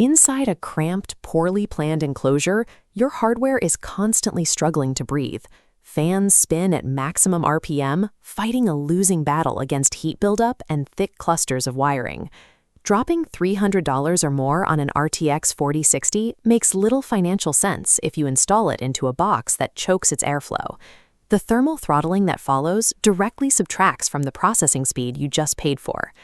Inside a cramped, poorly planned enclosure, your hardware is constantly struggling to breathe. Fans spin at maximum RPM, fighting a losing battle against heat buildup and thick clusters of wiring. Dropping $300 or more on an RTX 4060 makes little financial sense if you install it into a box that chokes its airflow. The thermal throttling that follows directly subtracts from the processing speed you just paid for.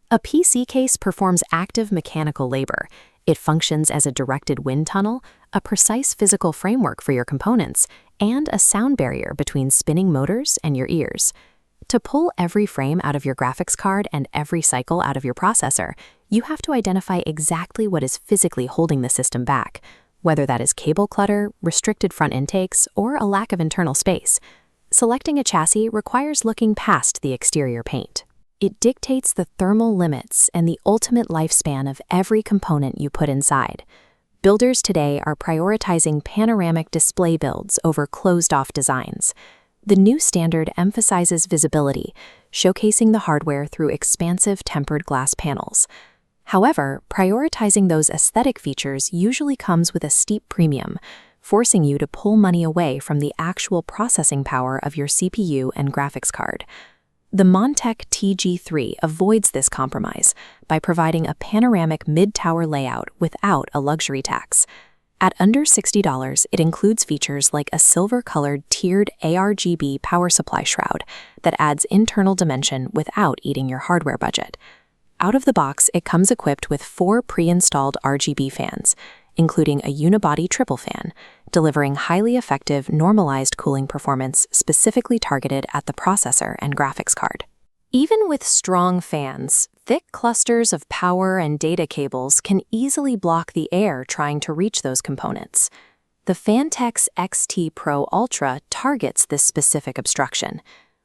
A PC case performs active mechanical labor. It functions as a directed wind tunnel, a precise physical framework for your components, and a sound barrier between spinning motors and your ears. To pull every frame out of your graphics card and every cycle out of your processor, you have to identify exactly what is physically holding the system back, whether that is cable clutter, restricted front intakes, or a lack of internal space. Selecting a chassis requires looking past the exterior paint. It dictates the thermal limits and the ultimate lifespan of every component you put inside. Builders today are prioritizing panoramic display builds over closed-off designs. The new standard emphasizes visibility, showcasing the hardware through expansive tempered glass panels. However, prioritizing those aesthetic features usually comes with a steep premium, forcing you to pull money away from the actual processing power of your CPU and graphics card. The Montech TG3 avoids this compromise by providing a panoramic mid-tower layout without a luxury tax. At under $60, it includes features like a silver-colored tiered ARGB power supply shroud that adds internal dimension without eating your hardware budget. Out of the box, it comes equipped with 4 pre-installed RGB fans, including a unibody triple fan, delivering highly effective normalized cooling performance specifically targeted at the processor and graphics card. Even with strong fans, thick clusters of power and data cables can easily block the air trying to reach those components. The Fantex XT Pro Ultra targets this specific obstruction.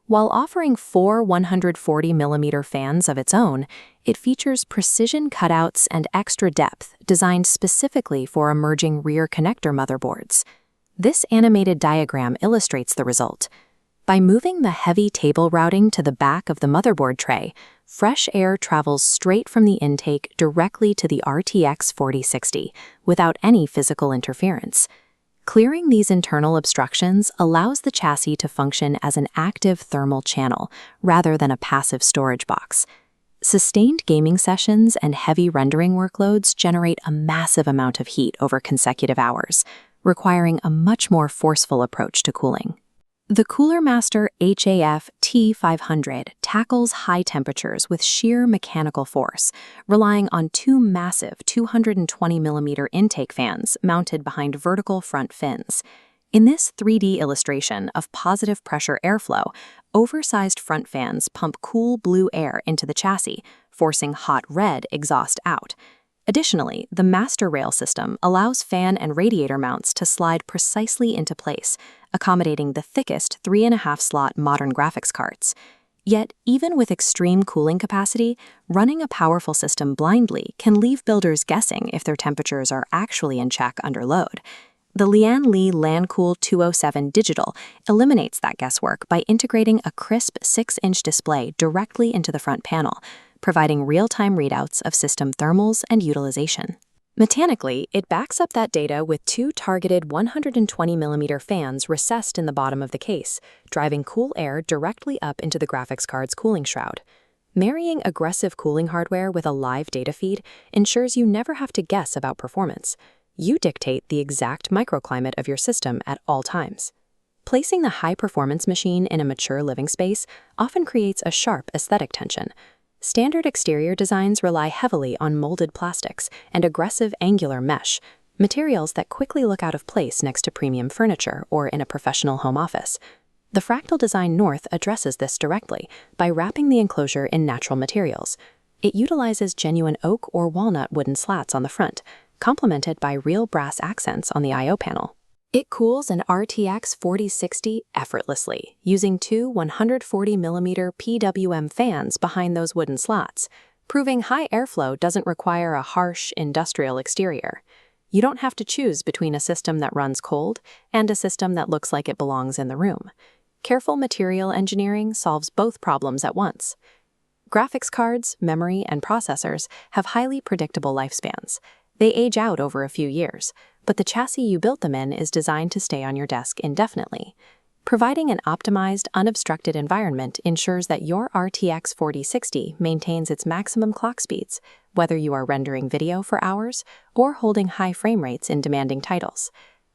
While offering 4 140mm fans of its own, it features precision cutouts and extra depth designed specifically for emerging rear connector motherboards. This animated diagram illustrates the result. By moving the heavy table routing to the back of the motherboard tray, fresh air travels straight from the intake directly to the RTX 4060 without any physical interference. Clearing these internal obstructions allows the chassis to function as an active thermal channel rather than a passive storage box. Sustained gaming sessions and heavy rendering workloads generate a massive amount of heat over consecutive hours, requiring a much more forceful approach to cooling. The Cooler Master HAF T500 tackles high temperatures with sheer mechanical force, relying on 2 massive 220mm intake fans mounted behind vertical front fins. In this 3D illustration of positive pressure airflow, oversized front fans pump cool blue air into the chassis, forcing hot red exhaust out. Additionally, the master rail system allows fan and radiator mounts to slide precisely into place, accommodating the thickest 3.5-slot modern graphics cards. Yet, even with extreme cooling capacity, running a powerful system blindly can leave builders guessing if their temperatures are actually in check under load. The Lian Li LanCool 207 Digital eliminates that guesswork by integrating a crisp 6-inch display directly into the front panel, providing real-time readouts of system thermals and utilization. Mechanically, it backs up that data with 2 targeted 120mm fans recessed in the bottom of the case, driving cool air directly up into the graphics card's cooling shroud. Marrying aggressive cooling hardware with a live data feed ensures you never have to guess about performance. You dictate the exact microclimate of your system at all times. Placing the high-performance machine in a mature living space often creates a sharp aesthetic tension. Standard exterior designs rely heavily on molded plastics and aggressive angular mesh, materials that quickly look out of place next to premium furniture or in a professional home office. The Fractal Design North addresses this directly by wrapping the enclosure in natural materials. It utilizes genuine oak or walnut wooden slats on the front, complemented by real brass accents on the I/O panel. It cools an RTX 4060 effortlessly, using 2 140mm PWM fans behind those wooden slots, proving high airflow doesn't require a harsh, industrial exterior. You don't have to choose between a system that runs cold and a system that looks like it belongs in the room. Careful material engineering solves both problems at once. Graphics cards, memory, and processors have highly predictable lifespans. They age out over a few years, but the chassis you built them in is designed to stay on your desk indefinitely. Providing an optimized, unobstructed environment ensures that your RTX 4060 maintains its maximum clock speeds, whether you are rendering video for hours or holding high frame rates in demanding titles.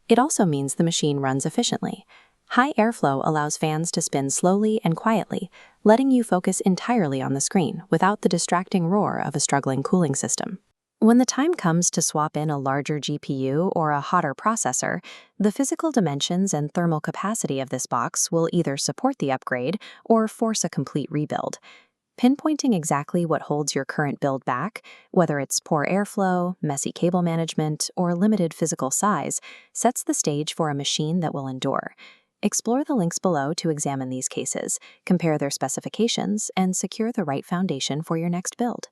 It also means the machine runs efficiently. High airflow allows fans to spin slowly and quietly, letting you focus entirely on the screen without the distracting roar of a struggling cooling system. When the time comes to swap in a larger GPU or a hotter processor, the physical dimensions and thermal capacity of this box will either support the upgrade or force a complete rebuild. Pinpointing exactly what holds your current build back, whether it's poor airflow, messy cable management, or limited physical size, sets the stage for a machine that will endure. Explore the links below to examine these cases, compare their specifications, and secure the right foundation for your next build.